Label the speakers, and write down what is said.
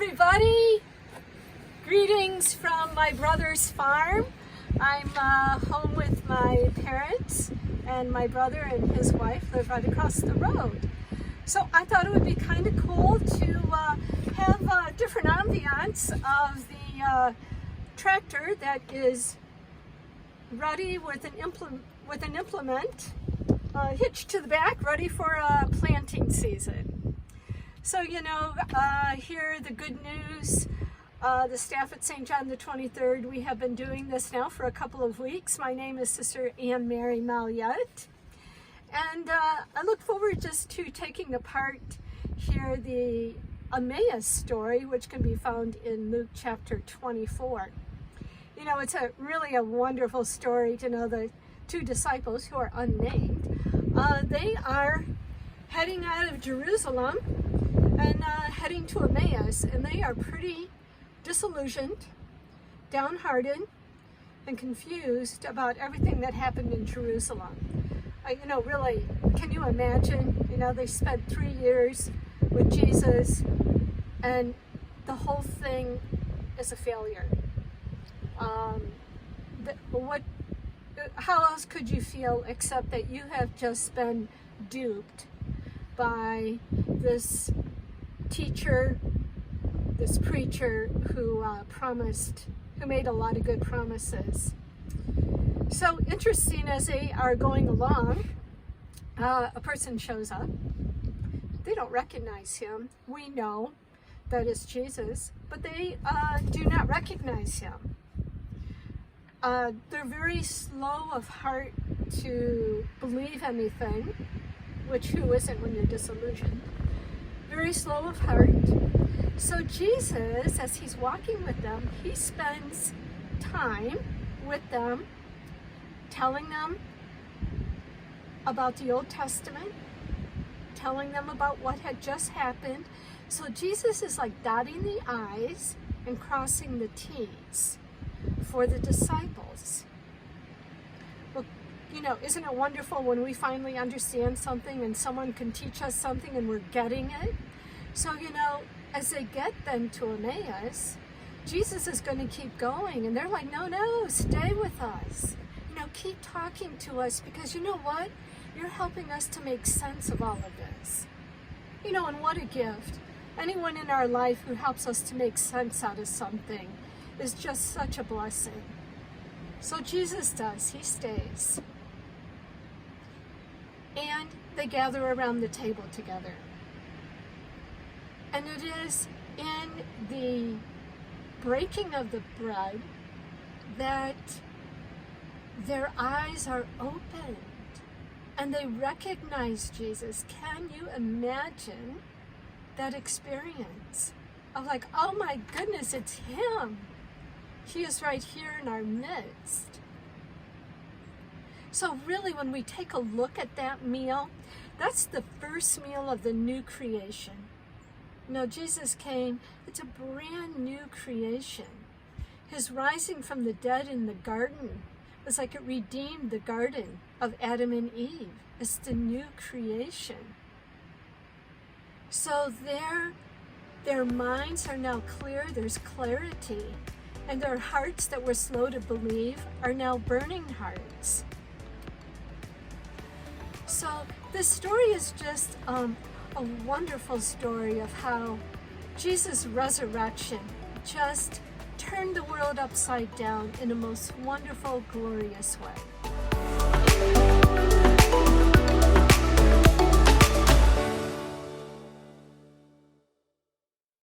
Speaker 1: everybody. Greetings from my brother's farm. I'm home with my parents, and my brother and his wife live right across the road. So I thought it would be kind of cool to have a different ambiance of the tractor that is ready with an implement hitched to the back, ready for planting season. So, here the good news, the staff at St. John the 23rd, we have been doing this now for a couple of weeks. My name is Sister Mary Molyet, and I look forward just to taking apart here the Emmaus story, which can be found in Luke chapter 24. It's really a wonderful story to know the two disciples who are unnamed. They are heading out of Jerusalem and heading to Emmaus, and they are pretty disillusioned, downhearted, and confused about everything that happened in Jerusalem. Really, can you imagine? They spent 3 years with Jesus, and the whole thing is a failure. How else could you feel except that you have just been duped by this teacher, this preacher who made a lot of good promises. So interesting, as they are going along, a person shows up. They don't recognize him. We know that it's Jesus, but they do not recognize him. They're very slow of heart to believe anything, which who isn't when you're disillusioned? Very slow of heart. So Jesus, as he's walking with them, he spends time with them, telling them about the Old Testament, telling them about what had just happened. So Jesus is like dotting the I's and crossing the T's for the disciples. Well, isn't it wonderful when we finally understand something and someone can teach us something and we're getting it? So, as they get them to Emmaus, Jesus is going to keep going. And they're like, no, stay with us. Keep talking to us, because you know what? You're helping us to make sense of all of this. And what a gift. Anyone in our life who helps us to make sense out of something is just such a blessing. So Jesus does. He stays. And they gather around the table together. And it is in the breaking of the bread that their eyes are opened and they recognize Jesus. Can you imagine that experience of like, oh my goodness, it's him. He is right here in our midst. So really, when we take a look at that meal, that's the first meal of the new creation. Jesus came, it's a brand new creation. His rising from the dead in the garden was like it redeemed the garden of Adam and Eve. It's the new creation. So their minds are now clear, there's clarity, and their hearts that were slow to believe are now burning hearts. So this story is just a wonderful story of how Jesus' resurrection just turned the world upside down in a most wonderful, glorious way.